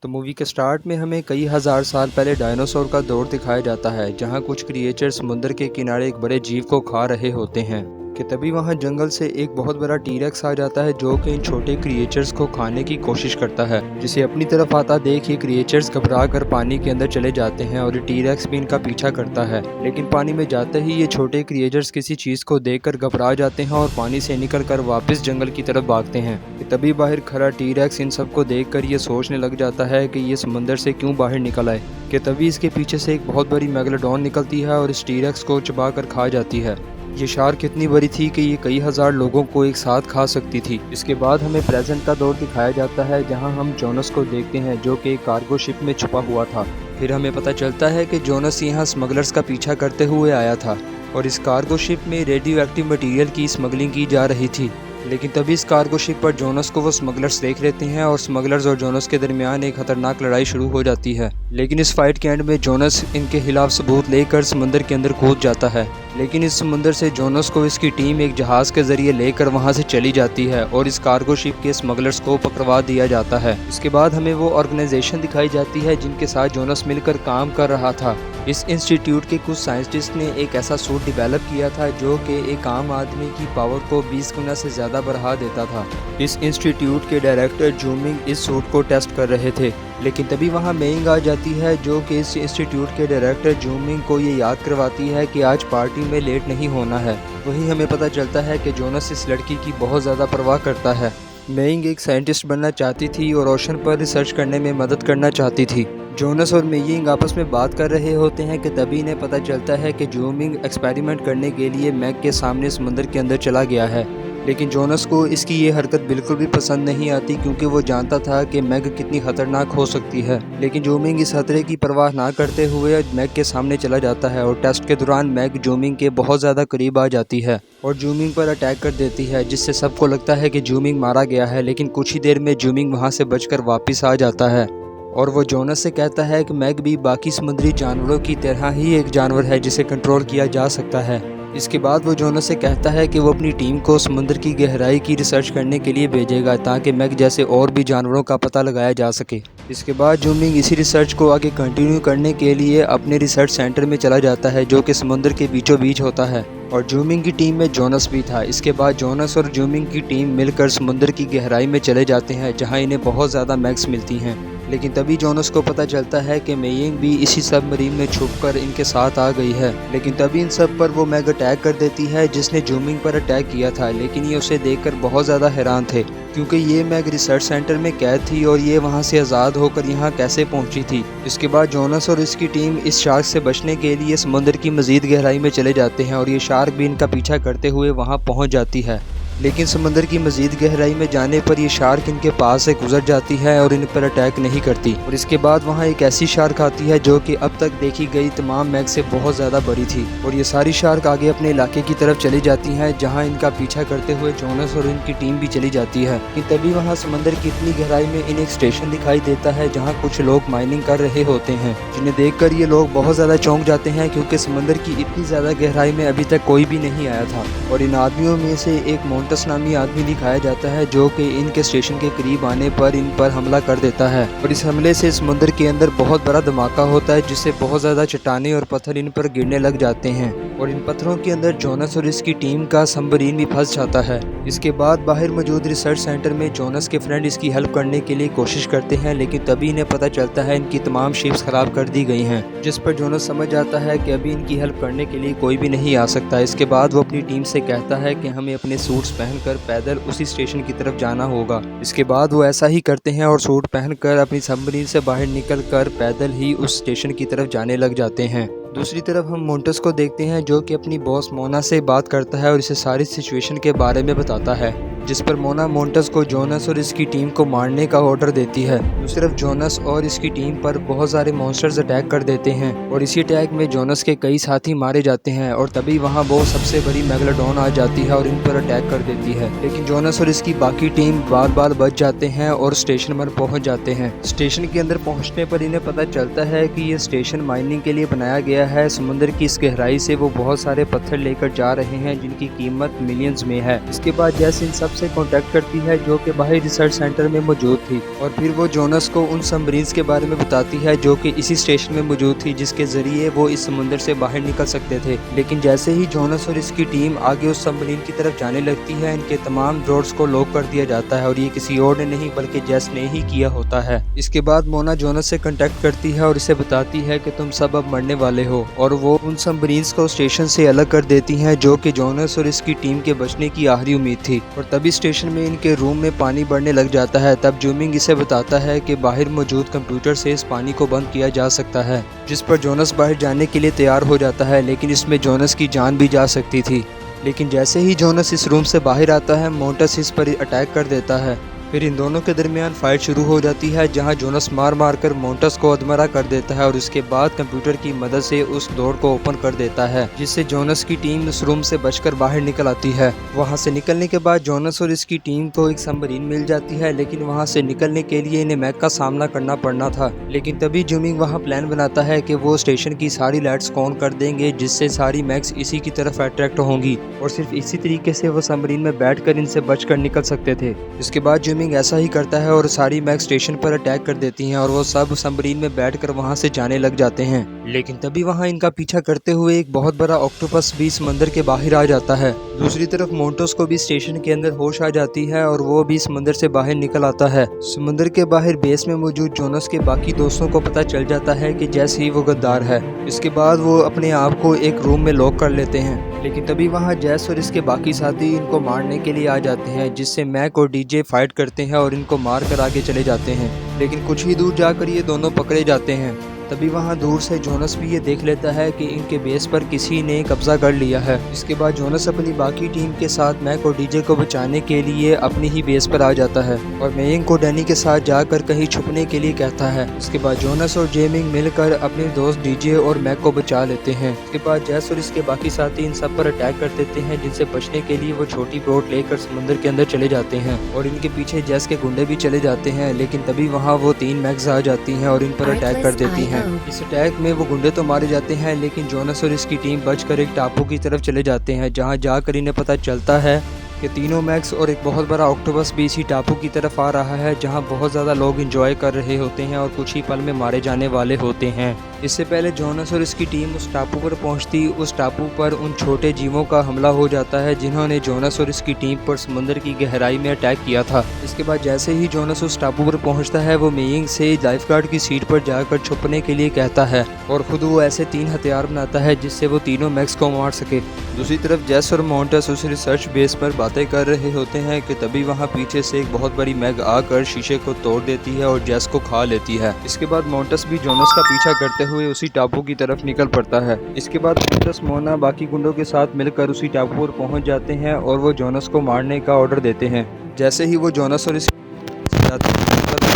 तो मूवी के स्टार्ट में हमें कई हज़ार साल पहले डायनासोर का दौर दिखाया जाता है, जहां कुछ क्रिएचर समुद्र के किनारे एक बड़े जीव को खा रहे होते हैं कि तभी वहां जंगल से एक बहुत बड़ा टीरेक्स आ जाता है जो कि इन छोटे क्रिएचर्स को खाने की कोशिश करता है। जिसे अपनी तरफ आता देख ये क्रिएचर्स घबरा कर पानी के अंदर चले जाते हैं और ये टीरेक्स भी इनका पीछा करता है। लेकिन पानी में जाते ही ये छोटे क्रिएचर्स किसी चीज़ को देखकर घबरा जाते हैं और पानी से निकलकर वापस जंगल की तरफ भागते हैं कि तभी बाहर खड़ा टीरेक्स इन सबको देखकर ये सोचने लग जाता है कि ये समंदर से क्यों बाहर निकल आए कि तभी इसके पीछे से एक बहुत बड़ी मेगालोडॉन निकलती है और इस टीरेक्स को चबा कर खा जाती है। ये शार्क इतनी बड़ी थी कि ये कई हज़ार लोगों को एक साथ खा सकती थी। इसके बाद हमें प्रेजेंट का दौर दिखाया जाता है जहां हम जोनस को देखते हैं जो कि एक कार्गो शिप में छुपा हुआ था। फिर हमें पता चलता है कि जोनस यहाँ स्मगलर्स का पीछा करते हुए आया था और इस कार्गो शिप में रेडियो एक्टिव मटीरियल की स्मगलिंग की जा रही थी। लेकिन तभी इस कार्गो शिप पर जोनस को वो स्मगलर्स देख लेते हैं और स्मगलर्स और जोनस के दरमियान एक खतरनाक लड़ाई शुरू हो जाती है। लेकिन इस फाइट के एंड में जोनस इनके खिलाफ सबूत लेकर समुद्र के अंदर कूद जाता है। लेकिन इस समुद्र से जोनस को इसकी टीम एक जहाज़ के जरिए लेकर वहां से चली जाती है और इस कार्गो शिप के स्मगलर्स को पकड़वा दिया जाता है। इसके बाद हमें वो ऑर्गेनाइजेशन दिखाई जाती है जिनके साथ जोनस मिलकर काम कर रहा था। इस इंस्टीट्यूट के कुछ साइंटिस्ट ने एक ऐसा सूट डेवलप किया था जो कि एक आम आदमी की पावर को 20 गुना से ज़्यादा बढ़ा देता था। इस इंस्टीट्यूट के डायरेक्टर जूमिंग इस सूट को टेस्ट कर रहे थे। लेकिन तभी वहां मेइंग आ जाती है जो कि इस इंस्टीट्यूट के डायरेक्टर जूमिंग को ये याद करवाती है कि आज पार्टी में लेट नहीं होना है। वहीं हमें पता चलता है कि जोनस इस लड़की की बहुत ज़्यादा परवाह करता है। मेइंग एक साइंटिस्ट बनना चाहती थी और ओशन पर रिसर्च करने में मदद करना चाहती थी। जोनस और मेइंग आपस में बात कर रहे होते हैं कि तभी इन्हें पता चलता है कि जूमिंग एक्सपेरिमेंट करने के लिए मैग के सामने समुद्र के अंदर चला गया है। लेकिन जोनस को इसकी ये हरकत बिल्कुल भी पसंद नहीं आती क्योंकि वो जानता था कि मैग कितनी खतरनाक हो सकती है। लेकिन जूमिंग इस खतरे की परवाह ना करते हुए मैग के सामने चला जाता है और टेस्ट के दौरान मैग जूमिंग के बहुत ज़्यादा करीब आ जाती है और जूमिंग पर अटैक कर देती है, जिससे सबको लगता है कि जूमिंग मारा गया है। लेकिन कुछ ही देर में जूमिंग वहाँ से बचकर वापस आ जाता है और वो जोनस से कहता है कि मैग भी बाकी समुद्री जानवरों की तरह ही एक जानवर है जिसे कंट्रोल किया जा सकता है। इसके बाद वो जोनस से कहता है कि वो अपनी टीम को समुद्र की गहराई की रिसर्च करने के लिए भेजेगा ताकि मैग जैसे और भी जानवरों का पता लगाया जा सके। इसके बाद जूमिंग इसी रिसर्च को आगे कंटिन्यू करने के लिए अपने रिसर्च सेंटर में चला जाता है जो कि समुद्र के बीचों बीच होता है और जूमिंग की टीम में जोनस भी था। इसके बाद जोनस और जूमिंग की टीम मिलकर समुद्र की गहराई में चले जाते हैं जहां इन्हें बहुत ज़्यादा मैग्स मिलती हैं। लेकिन तभी जोनस को पता चलता है कि मेइंग भी इसी सबमरीन में छुपकर इनके साथ आ गई है। लेकिन तभी इन सब पर वो मैग अटैक कर देती है जिसने जूमिंग पर अटैक किया था। लेकिन ये उसे देखकर बहुत ज़्यादा हैरान थे क्योंकि ये मैग रिसर्च सेंटर में कैद थी और ये वहाँ से आज़ाद होकर यहाँ कैसे पहुँची थी। इसके बाद जोनस और इसकी टीम इस शार्क से बचने के लिए समुद्र की मज़ीद गहराई में चले जाते हैं और ये शार्क भी इनका पीछा करते हुए वहाँ पहुँच जाती है। लेकिन समुद्र की मज़ीद गहराई में जाने पर यह शार्क इनके पास से गुजर जाती है और इन पर अटैक नहीं करती। और इसके बाद वहाँ एक ऐसी शार्क आती है जो कि अब तक देखी गई तमाम मैग से बहुत ज़्यादा बड़ी थी और ये सारी शार्क आगे अपने इलाके की तरफ चली जाती हैं जहाँ इनका पीछा करते हुए जोनस और इनकी टीम भी चली जाती है। कि तभी वहाँ समुद्र की इतनी गहराई में इन्हें एक स्टेशन दिखाई देता है जहाँ कुछ लोग माइनिंग कर रहे होते हैं, जिन्हें देखकर ये लोग बहुत ज़्यादा चौंक जाते हैं क्योंकि समुद्र की इतनी ज़्यादा गहराई में अभी तक कोई भी नहीं आया था। और इन आदमियों में से एक मोंटस नामी आदमी दिखाया जाता है जो कि इनके स्टेशन के करीब आने पर इन पर हमला कर देता है और इस हमले से समुद्र के अंदर बहुत बड़ा धमाका होता है जिससे बहुत ज़्यादा चट्टानें और पत्थर इन पर गिरने लग जाते हैं और इन पत्थरों के अंदर जोनस और इसकी टीम का सबमरीन भी फंस जाता है। इसके बाद बाहर मौजूद रिसर्च सेंटर में जोनस के फ्रेंड इसकी हेल्प करने के लिए कोशिश करते हैं लेकिन तभी इन्हें पता चलता है इनकी तमाम शिप्स खराब कर दी गई हैं, जिस पर जोनस समझ जाता है कि अभी इनकी हेल्प करने के लिए कोई भी नहीं आ सकता। इसके बाद वो अपनी टीम से कहता है कि हमें अपने सूट्स पहनकर पैदल उसी स्टेशन की तरफ जाना होगा। इसके बाद वो ऐसा ही करते हैं और सूट पहनकर अपनी सबमरीन से बाहर निकलकर पैदल ही उस स्टेशन की तरफ जाने लग जाते हैं। दूसरी तरफ हम मोंटस को देखते हैं जो कि अपनी बॉस मोना से बात करता है और इसे सारी सिचुएशन के बारे में बताता है, जिस पर मोना मोंटस को जोनस और इसकी टीम को मारने का ऑर्डर देती है। दूसरी तरफ जोनस और इसकी टीम पर बहुत सारे मॉन्स्टर्स अटैक कर देते हैं और इसी अटैक में जोनस के कई साथी मारे जाते हैं और तभी वहां वो सबसे बड़ी मेगालोडॉन आ जाती है और इन पर अटैक कर देती है। लेकिन जोनस और इसकी बाकी टीम बार बार बच जाते हैं और स्टेशन पर पहुंच जाते हैं। स्टेशन के अंदर पहुंचने पर इन्हें पता चलता है कि ये स्टेशन माइनिंग के लिए बनाया गया है। समुद्र की इस गहराई से वो बहुत सारे पत्थर लेकर जा रहे हैं जिनकी कीमत मिलियंस में है। इसके बाद जैसे इन सब से कांटेक्ट करती है जो कि बाहर रिसर्च सेंटर में मौजूद थी, और फिर वो जोनस को उन सबमरीन्स के बारे में बताती है जो कि इसी स्टेशन में मौजूद थी, जिसके जरिए वो इस समुद्र से बाहर निकल सकते थे। लेकिन जैसे ही जोनस और इसकी टीम आगे उस सबमरीन की तरफ जाने लगती है, इनके तमाम डोर्स को लॉक कर दिया जाता है, और ये किसी और ने नहीं बल्कि जेस ने ही किया होता है। इसके बाद मोना जोनस से कांटेक्ट करती है और इसे बताती है कि तुम सब अब मरने वाले हो, और वो उन सबमरीन्स को स्टेशन से अलग कर देती हैं जो कि जोनस और इसकी टीम के बचने की आखिरी उम्मीद थी। और तभी स्टेशन में इनके रूम में पानी बढ़ने लग जाता है। तब जूमिंग इसे बताता है कि बाहर मौजूद कंप्यूटर से इस पानी को बंद किया जा सकता है, जिस पर जोनस बाहर जाने के लिए तैयार हो जाता है, लेकिन इसमें जोनस की जान भी जा सकती थी। लेकिन जैसे ही जोनस इस रूम से बाहर आता है, मोंटस इस पर अटैक कर देता है। फिर इन दोनों के दरमियान फाइट शुरू हो जाती है, जहां जोनस मार मार कर मोंटस को अधमरा कर देता है और उसके बाद कंप्यूटर की मदद से उस डोर को ओपन कर देता है, जिससे जोनस की टीम उस रूम से बचकर बाहर निकल आती है। वहां से निकलने के बाद जोनस और इसकी टीम को एक सबमरीन मिल जाती है, लेकिन वहां से निकलने के लिए इन्हें मैक का सामना करना पड़ना था। लेकिन तभी जूमिंग वहां प्लान बनाता है कि वो स्टेशन की सारी लाइट्स ऑन कर देंगे, जिससे सारी मैक्स इसी की तरफ अट्रैक्ट होंगी, और सिर्फ इसी तरीके से वो सबमरीन में बैठकर इनसे बचकर निकल सकते थे। इसके बाद जूमिंग ऐसा ही करता है और सारी मैक्स स्टेशन पर अटैक कर देती हैं, और वो सब सबमरीन में बैठकर वहां से जाने लग जाते हैं। लेकिन तभी वहां इनका पीछा करते हुए एक बहुत बड़ा ऑक्टोपस भी समंदर के बाहर आ जाता है। दूसरी तरफ मोंटोस को भी स्टेशन के अंदर होश आ जाती है और वो भी समंदर से बाहर निकल आता है। समुद्र के बाहर बेस में मौजूद जोनस के बाकी दोस्तों को पता चल जाता है कि जैसे ही वो गद्दार है। इसके बाद वो अपने आप को एक रूम में लॉक कर लेते हैं। लेकिन तभी वहां जैस और इसके बाकी साथी इनको मारने के लिए आ जाते हैं, जिससे मैक और डीजे फाइट करते हैं और इनको मार कर आगे चले जाते हैं। लेकिन कुछ ही दूर जाकर ये दोनों पकड़े जाते हैं। तभी वहां दूर से जोनस भी ये देख लेता है कि इनके बेस पर किसी ने कब्जा कर लिया है। इसके बाद जोनस अपनी बाकी टीम के साथ मैक और डीजे को बचाने के लिए अपनी ही बेस पर आ जाता है, और मेइंग को डैनी के साथ जाकर कहीं छुपने के लिए कहता है। इसके बाद जोनस और जेमिंग मिलकर अपने दोस्त डीजे और मैक को बचा लेते हैं। इसके बाद जैस और इसके बाकी साथी इन सब पर अटैक कर देते हैं, जिनसे बचने के लिए वो छोटी बोट लेकर समुद्र के अंदर चले जाते हैं, और इनके पीछे जैस के गुंडे भी चले जाते हैं। लेकिन तभी वहाँ वो 3 मैक्स आ जाती हैं और इन पर अटैक कर देती हैं। इस अटैक में वो गुंडे तो मारे जाते हैं, लेकिन जोनस और इसकी टीम बचकर एक टापू की तरफ चले जाते हैं, जहां जाकर इन्हें पता चलता है कि तीनों मैक्स और एक बहुत बड़ा ऑक्टोपस भी इसी टापू की तरफ आ रहा है, जहां बहुत ज़्यादा लोग एंजॉय कर रहे होते हैं और कुछ ही पल में मारे जाने वाले होते हैं। इससे पहले जोनस और इसकी टीम उस टापू पर पहुंचती, उस टापू पर उन छोटे जीवों का हमला हो जाता है जिन्होंने जोनस और इसकी टीम पर समुद्र की गहराई में अटैक किया था। इसके बाद जैसे ही जोनस उस टापू पर पहुंचता है, वो मेइंग से लाइफगार्ड की सीट पर जाकर छुपने के लिए कहता है, और खुद वो ऐसे 3 हथियार बनाता है जिससे वो तीनों मैक्स को मार सके। दूसरी तरफ जेस और मोंटस उस रिसर्च बेस पर बातें कर रहे होते हैं कि तभी वहाँ पीछे से एक बहुत बड़ी मैग आकर शीशे को तोड़ देती है और जेस को खा लेती है। इसके बाद मोंटस भी जोनस का पीछा करते हुए उसी टापू की तरफ निकल पड़ता है। इसके बाद मोंटस मोना बाकी गुंडों के साथ मिलकर उसी टापू पर पहुंच जाते हैं और वो जोनस को मारने का ऑर्डर देते हैं। जैसे ही वो जोनस और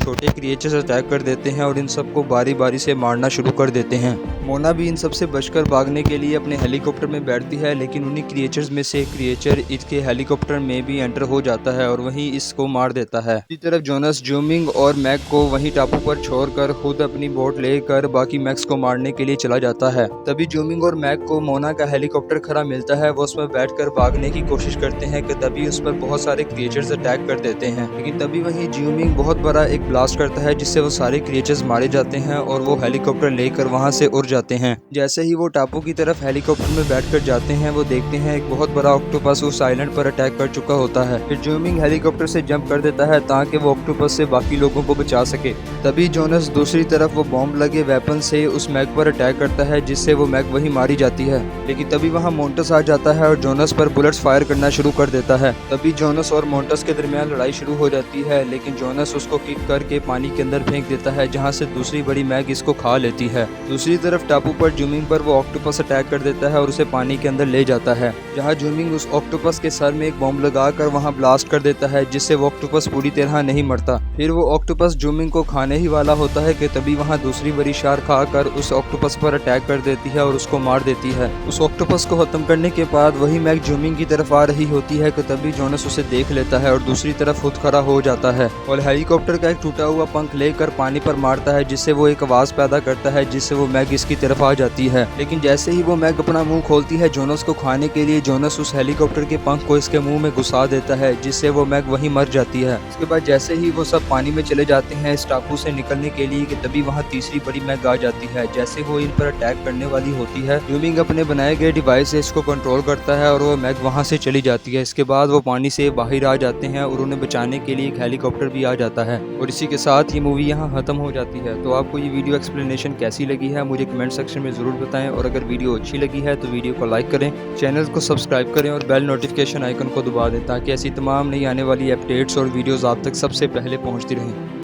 छोटे क्रिएचर्स अटैक कर देते हैं और इन सबको बारी बारी से मारना शुरू कर देते हैं। मोना भी इन सबसे बचकर भागने के लिए अपने हेलीकॉप्टर में बैठती है, लेकिन उन्हीं क्रिएचर्स में से एक क्रिएचर इसके हेलीकॉप्टर में भी एंटर हो जाता है और वहीं इसको मार देता है। इसी तरफ जोनस जूमिंग और मैक को वहीं टापू पर छोड़कर खुद अपनी बोट लेकर बाकी मैक्स को मारने के लिए चला जाता है। तभी जूमिंग और मैक को मोना का हेलीकॉप्टर खड़ा मिलता है। वो उसमें बैठकर भागने की कोशिश करते हैं कि तभी उस पर बहुत सारे क्रिएचर्स अटैक कर देते हैं, लेकिन तभी वहीं जूमिंग बहुत बड़ा एक ब्लास्ट करता है जिससे वो सारे क्रिएचर्स मारे जाते हैं और वो हेलीकॉप्टर लेकर वहां से उड़ जाते हैं। जैसे ही वो टापू की तरफ हेलीकॉप्टर में बैठकर जाते हैं, वो देखते हैं एक बहुत बड़ा ऑक्टोपस उस आइलैंड पर अटैक कर चुका होता है। फिर जूमिंग हेलीकॉप्टर से जंप कर देता है ताकि वो ऑक्टोपस से बाकी लोगों को बचा सके। तभी जोनस दूसरी तरफ वो बॉम्ब लगे वेपन से उस मैग पर अटैक करता है, जिससे वो मैग वही मारी जाती है। लेकिन तभी वहाँ मोंटस आ जाता है और जोनस पर बुलेट्स फायर करना शुरू कर देता है। तभी जोनस और मोंटस के दरमियान लड़ाई शुरू हो जाती है, लेकिन जोनस उसको किक करके पानी के अंदर फेंक देता है, जहां से दूसरी बड़ी मैग इसको खा लेती है। दूसरी तरफ टापू पर जूमिंग पर वो ऑक्टोपस अटैक कर देता है और उसे पानी के अंदर ले जाता है, जहां जूमिंग उस ऑक्टोपस के सर में एक बॉम्ब लगाकर वहां ब्लास्ट कर देता है, जिससे वो ऑक्टोपस पूरी तरह नहीं मरता। फिर वो ऑक्टोपस जूमिंग को खाने ही वाला होता है कि तभी वहां दूसरी बड़ी शार्क आकर उस ऑक्टोपस पर अटैक कर देती है और उसको मार देती है। उस ऑक्टोपस को खत्म करने के बाद वही मैग जूमिंग की तरफ आ रही होती है कि तभी जोनस उसे देख लेता है और दूसरी तरफ खुद खड़ा हो जाता है और हेलीकॉप्टर का एक टूटा टूटा हुआ पंख लेकर पानी पर मारता है, जिससे वो एक आवाज़ पैदा करता है, जिससे वो मैग इसकी तरफ आ जाती है। लेकिन जैसे ही वो मैग अपना मुंह खोलती है जोनस को खाने के लिए, जोनस उस हेलीकॉप्टर के पंख को इसके मुंह में घुसा देता है, जिससे वो मैग वहीं मर जाती है। उसके बाद जैसे ही वो सब पानी में चले जाते हैं इस टापू से निकलने के लिए, कि तभी वहाँ तीसरी बड़ी मैग आ जाती है। जैसे वो इन पर अटैक करने वाली होती है, ह्यूमिंग अपने बनाए गए डिवाइस से इसको कंट्रोल करता है और वो मैग वहाँ से चली जाती है। इसके बाद वो पानी से बाहर आ जाते हैं और उन्हें बचाने के लिए एक हेलीकॉप्टर भी आ जाता है। और इसी के साथ ये मूवी यहाँ खत्म हो जाती है। तो आपको ये वीडियो एक्सप्लेनेशन कैसी लगी है मुझे कमेंट सेक्शन में ज़रूर बताएं, और अगर वीडियो अच्छी लगी है तो वीडियो को लाइक करें, चैनल को सब्सक्राइब करें और बेल नोटिफिकेशन आइकन को दबा दें, ताकि ऐसी तमाम नई आने वाली अपडेट्स और वीडियोज़ आप तक सबसे पहले पहुँचती रहें।